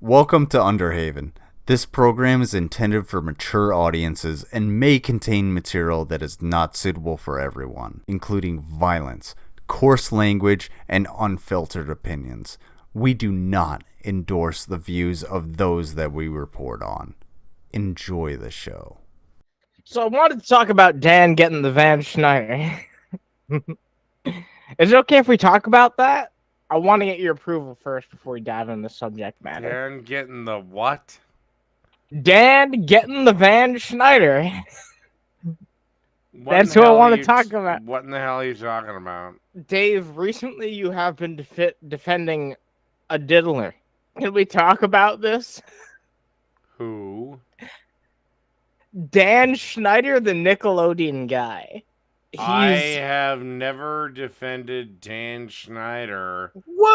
Welcome to Underhaven. This program is intended for mature audiences and may contain material that is not suitable for everyone, including violence, coarse language, and unfiltered opinions. We do not endorse the views of those that we report on. Enjoy the show. So I wanted to talk about Dan getting the Dan Schneider. Is it okay if we talk about that? I want to get your approval first before we dive into the subject matter. Dan getting the what? Dan getting the Dan Schneider. That's who I want to talk about. What in the hell are you talking about? Dave, recently you have been defending a diddler. Can we talk about this? Who? Dan Schneider, the Nickelodeon guy. I have never defended Dan Schneider. Whoa.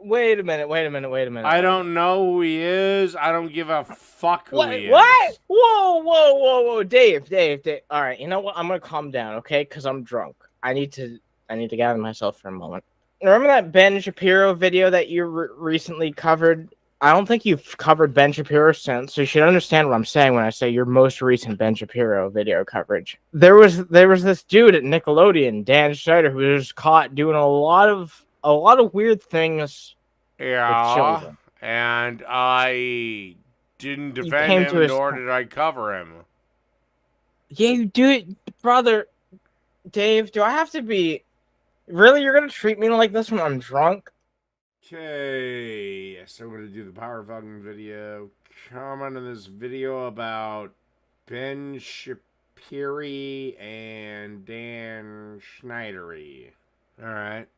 Wait a minute. I don't know who he is. I don't give a fuck who he is. What? Whoa. Dave. All right, you know what? I'm going to calm down, okay? Because I'm drunk. I need to gather myself for a moment. Remember that Ben Shapiro video that you recently covered? I don't think you've covered Ben Shapiro since, so you should understand what I'm saying when I say your most recent Ben Shapiro video coverage. There was this dude at Nickelodeon, Dan Schneider, who was caught doing a lot of weird things. Yeah, with children. And I didn't defend him, nor did I cover him. Yeah, you do it, brother. Dave, do I have to be... Really? You're going to treat me like this when I'm drunk? Okay, so we're going to do the power fucking video. Comment on this video about Ben Shapiro and Dan Schneidery. Alright.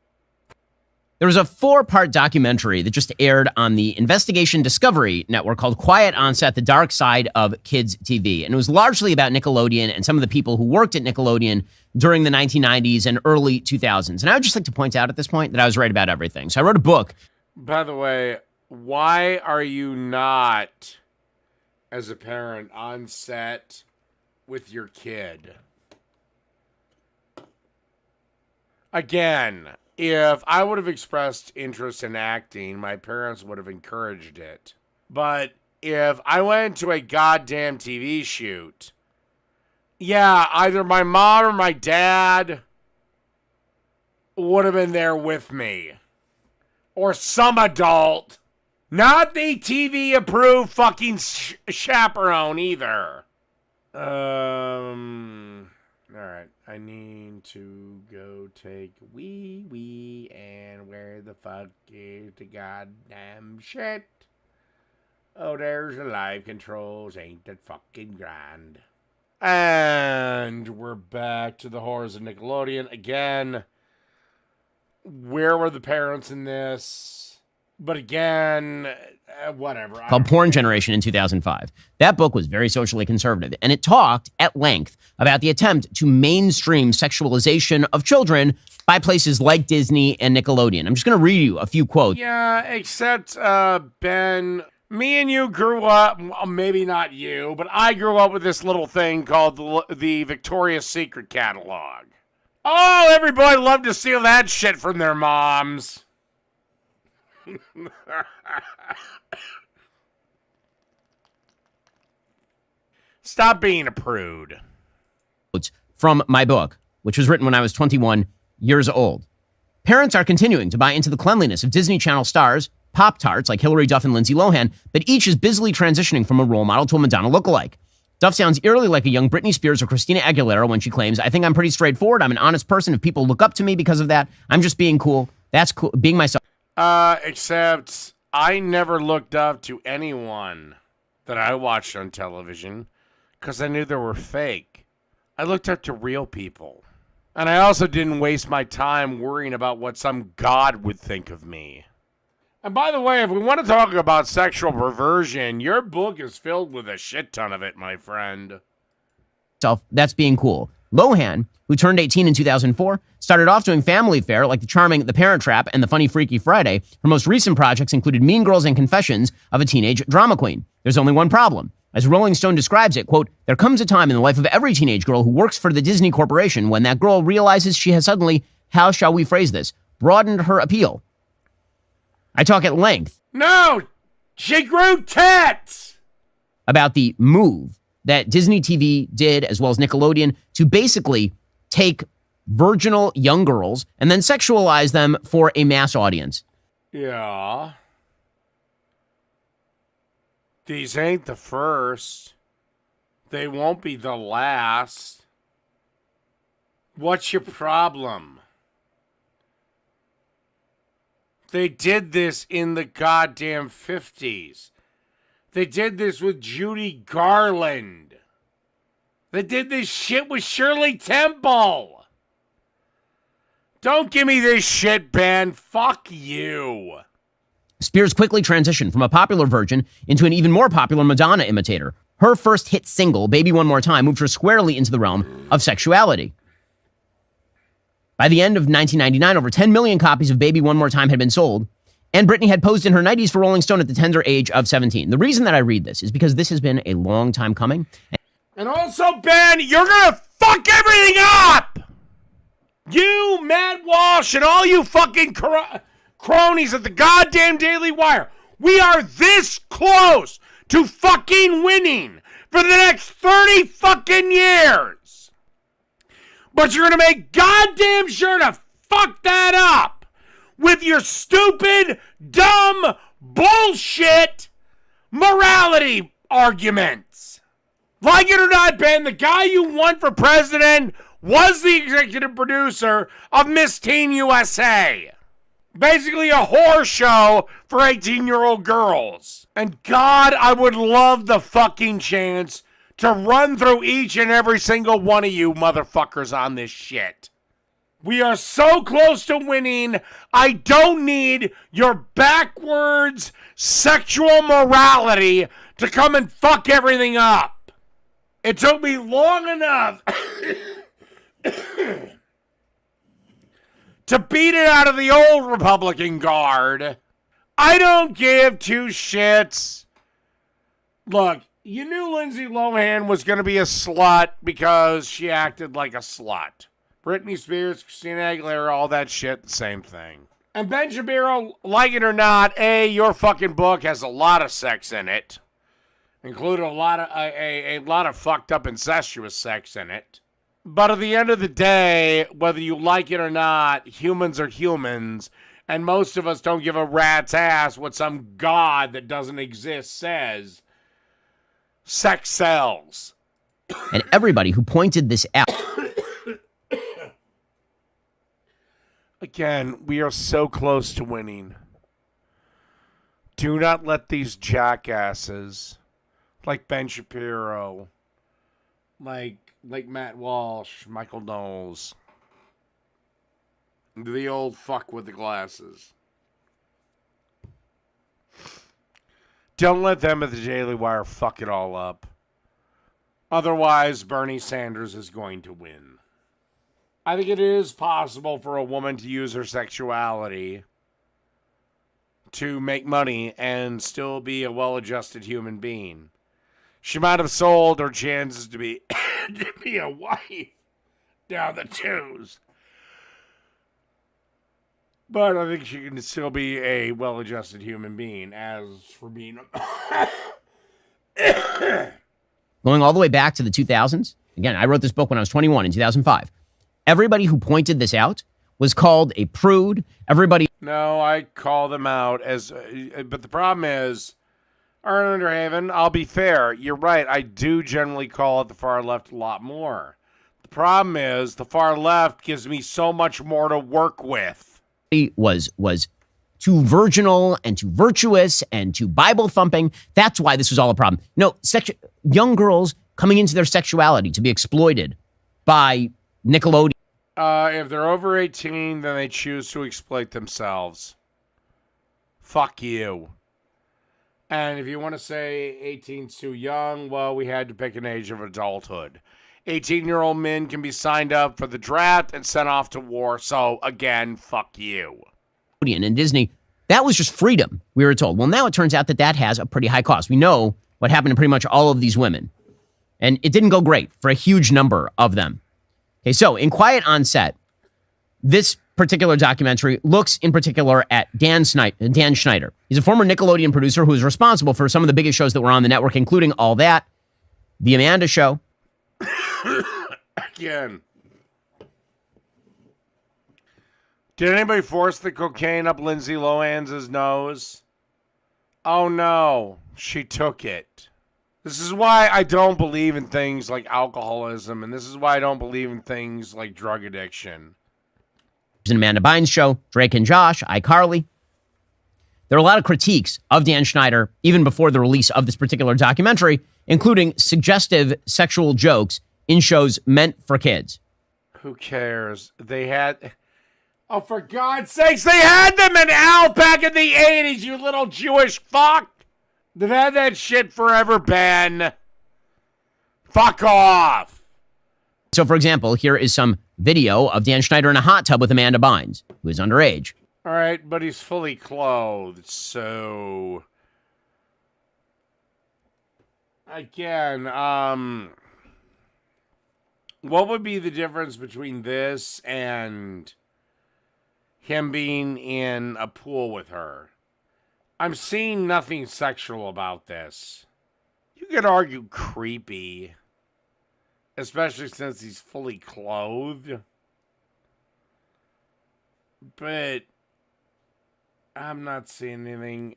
There was a 4-part documentary that just aired on the Investigation Discovery Network called Quiet Onset, The Dark Side of Kids TV. And it was largely about Nickelodeon and some of the people who worked at Nickelodeon during the 1990s and early 2000s. And I would just like to point out at this point that I was right about everything. So I wrote a book. By the way, why are you not, as a parent, on set with your kid? Again, if I would have expressed interest in acting, my parents would have encouraged it. But if I went to a goddamn TV shoot, yeah, either my mom or my dad would have been there with me. Or some adult. Not the TV-approved fucking chaperone either. Alright, I need to go take wee and where the fuck is the goddamn shit? Oh, there's the live controls, ain't that fucking grand. And we're back to the horrors of Nickelodeon again. Where were the parents in this? But again, whatever. Called Porn Generation in 2005. That book was very socially conservative, and it talked at length about the attempt to mainstream sexualization of children by places like Disney and Nickelodeon. I'm just going to read you a few quotes. Yeah, except, Ben, me and you grew up, maybe not you, but I grew up with this little thing called the Victoria's Secret catalog. Oh, everybody loved to steal that shit from their moms. Stop being a prude. From my book, which was written when I was 21 years old. Parents are continuing to buy into the cleanliness of Disney Channel stars, Pop-Tarts like Hilary Duff and Lindsay Lohan, but each is busily transitioning from a role model to a Madonna lookalike. Duff sounds eerily like a young Britney Spears or Christina Aguilera when she claims, I think I'm pretty straightforward. I'm an honest person. If people look up to me because of that, I'm just being cool. That's cool. Being myself. Except I never looked up to anyone that I watched on television because I knew they were fake. I looked up to real people. And I also didn't waste my time worrying about what some god would think of me. And by the way, if we want to talk about sexual perversion, your book is filled with a shit ton of it, my friend. That's being cool. Lohan, who turned 18 in 2004, started off doing family fare like The Charming, The Parent Trap, and The Funny Freaky Friday. Her most recent projects included Mean Girls and Confessions of a Teenage Drama Queen. There's only one problem. As Rolling Stone describes it, quote, there comes a time in the life of every teenage girl who works for the Disney Corporation when that girl realizes she has suddenly, how shall we phrase this, broadened her appeal. I talk at length No! She grew tits! about the move that Disney TV did, as well as Nickelodeon, to basically take virginal young girls and then sexualize them for a mass audience. Yeah. These ain't the first. They won't be the last. What's your problem? They did this in the goddamn 50s. They did this with Judy Garland. They did this shit with Shirley Temple. Don't give me this shit, Ben. Fuck you. Spears quickly transitioned from a popular virgin into an even more popular Madonna imitator. Her first hit single, Baby One More Time, moved her squarely into the realm of sexuality. By the end of 1999, over 10 million copies of Baby One More Time had been sold, and Britney had posed in her 90s for Rolling Stone at the tender age of 17. The reason that I read this is because this has been a long time coming. And also, Ben, you're gonna fuck everything up! You, Matt Walsh, and all you fucking cronies at the goddamn Daily Wire, we are this close to fucking winning for the next 30 fucking years. But you're gonna make goddamn sure to fuck that up with your stupid, dumb, bullshit morality arguments. Like it or not, Ben, the guy you want for president was the executive producer of Miss Teen USA. Basically a whore show for 18-year-old girls. And God, I would love the fucking chance to run through each and every single one of you motherfuckers on this shit. We are so close to winning. I don't need your backwards sexual morality to come and fuck everything up. It took me long enough to beat it out of the old Republican Guard. I don't give two shits. Look, you knew Lindsay Lohan was going to be a slut because she acted like a slut. Britney Spears, Christina Aguilera, all that shit, the same thing. And Ben Shapiro, like it or not, your fucking book has a lot of sex in it, including a lot of fucked up incestuous sex in it. But at the end of the day, whether you like it or not, humans are humans, and most of us don't give a rat's ass what some god that doesn't exist says. Sex sells. And everybody who pointed this out. Again, we are so close to winning. Do not let these jackasses, like Ben Shapiro, like Matt Walsh, Michael Knowles, the old fuck with the glasses. Don't let them at the Daily Wire fuck it all up. Otherwise, Bernie Sanders is going to win. I think it is possible for a woman to use her sexuality to make money and still be a well-adjusted human being. She might have sold her chances to be a wife down the tubes. But I think she can still be a well-adjusted human being. As for being Going all the way back to the 2000s. Again, I wrote this book when I was 21 in 2005. Everybody who pointed this out was called a prude. No, I call them out as... but the problem is, Underhaven, I'll be fair. You're right. I do generally call it the far left a lot more. The problem is, the far left gives me so much more to work with. Was too virginal and too virtuous and too Bible thumping. That's why this was all a problem. No, young girls coming into their sexuality to be exploited by Nickelodeon. If they're over 18, then they choose to exploit themselves. Fuck you. And if you want to say 18's too young, well, we had to pick an age of adulthood. 18-year-old men can be signed up for the draft and sent off to war. So, again, fuck you. And Disney, that was just freedom, we were told. Well, now it turns out that has a pretty high cost. We know what happened to pretty much all of these women. And it didn't go great for a huge number of them. Okay, so in Quiet on Set, This particular documentary looks in particular at Dan Schneider. He's a former Nickelodeon producer who is responsible for some of the biggest shows that were on the network, including All That, The Amanda Show. Again. Did anybody force the cocaine up Lindsay Lohan's nose? Oh no, she took it. This is why I don't believe in things like alcoholism, and this is why I don't believe in things like drug addiction. There's an Amanda Bynes show, Drake and Josh, iCarly. There are a lot of critiques of Dan Schneider, even before the release of this particular documentary, including suggestive sexual jokes in shows meant for kids. Who cares? They had... Oh, for God's sakes, they had them in Al back in the 80s, you little Jewish fuck! They've had that shit forever, Ben. Fuck off! So, for example, here is some video of Dan Schneider in a hot tub with Amanda Bynes, who is underage. All right, but he's fully clothed, so... Again, what would be the difference between this and him being in a pool with her? I'm seeing nothing sexual about this. You could argue creepy, especially since he's fully clothed. But I'm not seeing anything.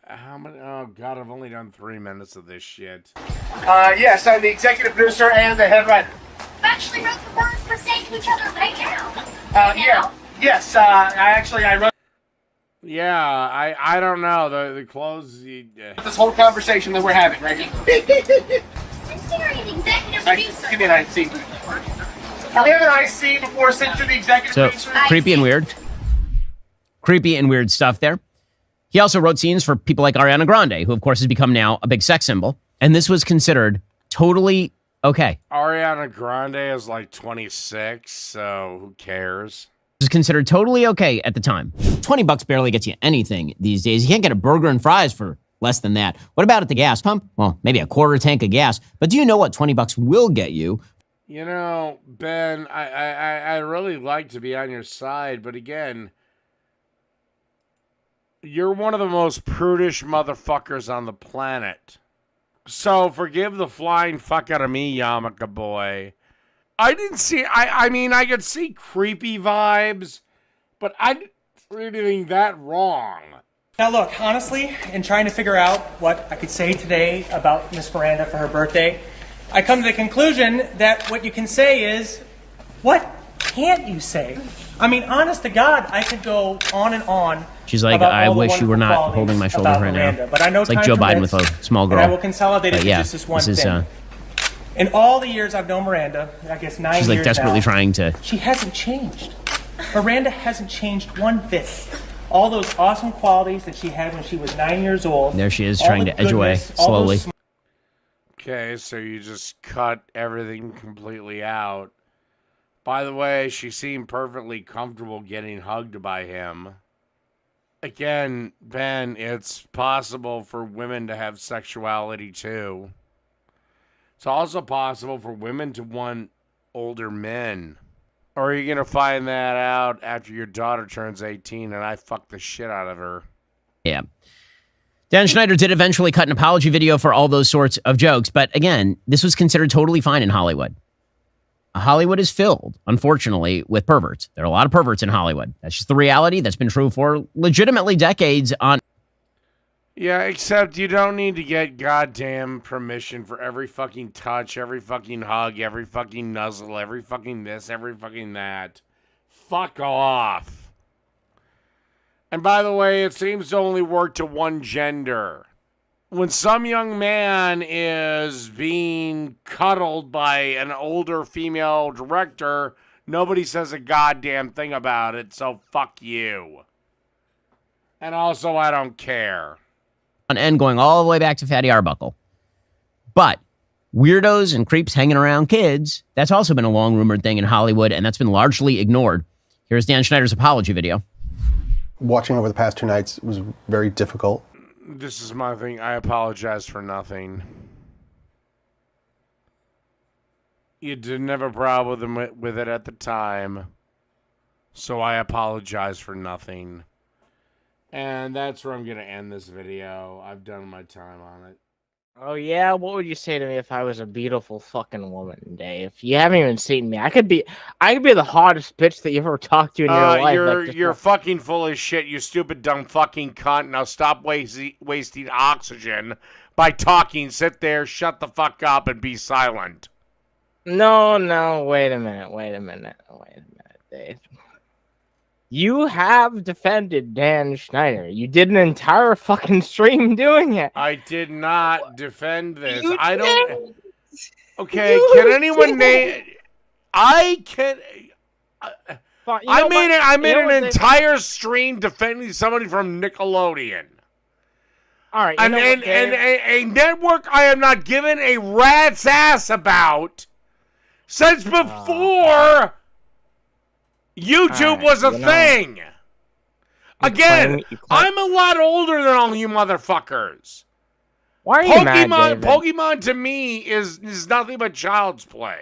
How many? Oh God, I've only done 3 minutes of this shit. Yes, I'm the executive producer and the head writer. Actually wrote the words for saying to each other right now. Yeah. Yes, I wrote Yeah, I don't know. The clothes... this whole conversation that we're having right here. Since you're an executive producer. Give me an IC. Can we have an IC before sent to the executive So, producer? creepy and weird. Creepy and weird stuff there. He also wrote scenes for people like Ariana Grande, who, of course, has become now a big sex symbol. And this was considered totally okay. Ariana Grande is like 26, so who cares? It was considered totally okay at the time. $20 barely gets you anything these days. You can't get a burger and fries for less than that. What about at the gas pump? Well, maybe a quarter tank of gas. But do you know what $20 will get you? You know, Ben, I really like to be on your side, but again, you're one of the most prudish motherfuckers on the planet. So forgive the flying fuck out of me, Yarmulke boy. I didn't see, I mean, I could see creepy vibes, but I didn't see anything that wrong. Now look, honestly, in trying to figure out what I could say today about Miss Miranda for her birthday, I come to the conclusion that what you can say is, what can't you say? I mean, honest to God, I could go on and on. She's like, about I all the wish you were wonderful not holding my shoulder about right Miranda, now. But I know It's like time Joe Biden permits, with a small girl. And I will consolidate it But to yeah, just this one this is, thing. In all the years I've known Miranda, I guess 9 years she's like desperately now, trying to... she hasn't changed. Miranda hasn't changed one bit. All those awesome qualities that she had when she was 9 years old. There she is, all trying the to edge away goodness, all slowly. those Okay, so you just cut everything completely out. By the way, she seemed perfectly comfortable getting hugged by him. Again, Ben, it's possible for women to have sexuality too. It's also possible for women to want older men. Or are you going to find that out after your daughter turns 18 and I fuck the shit out of her? Yeah. Dan Schneider did eventually cut an apology video for all those sorts of jokes, but again, this was considered totally fine in Hollywood. Hollywood is filled, unfortunately, with perverts. There are a lot of perverts in Hollywood. That's just the reality. That's been true for legitimately decades on... Yeah, except you don't need to get goddamn permission for every fucking touch, every fucking hug, every fucking nuzzle, every fucking this, every fucking that. Fuck off. And by the way, it seems to only work to one gender. When some young man is being cuddled by an older female director, nobody says a goddamn thing about it, so fuck you. And also, I don't care. On end going all the way back to Fatty Arbuckle. But weirdos and creeps hanging around kids, that's also been a long rumored thing in Hollywood, and that's been largely ignored. Here's Dan Schneider's apology video. Watching over the past 2 nights was very difficult. This is my thing. I apologize for nothing. You didn't have a problem with it at the time. So I apologize for nothing. And that's where I'm going to end this video. I've done my time on it. Oh yeah, what would you say to me if I was a beautiful fucking woman, Dave? You haven't even seen me. I could be the hottest bitch that you ever talked to in your life. You're fucking full of shit, you stupid dumb fucking cunt. Now stop wasting oxygen by talking. Sit there, shut the fuck up, and be silent. No, wait a minute, Dave. You have defended Dan Schneider. You did an entire fucking stream doing it. I did not defend this. You I don't. did. Okay, You can anyone did. name? I can. I made an entire stream defending somebody from Nickelodeon. All right, And a network I am not given a rat's ass about since before YouTube was a thing. Again, I'm a lot older than all you motherfuckers. Why are you mad, David? Pokemon to me is nothing but child's play.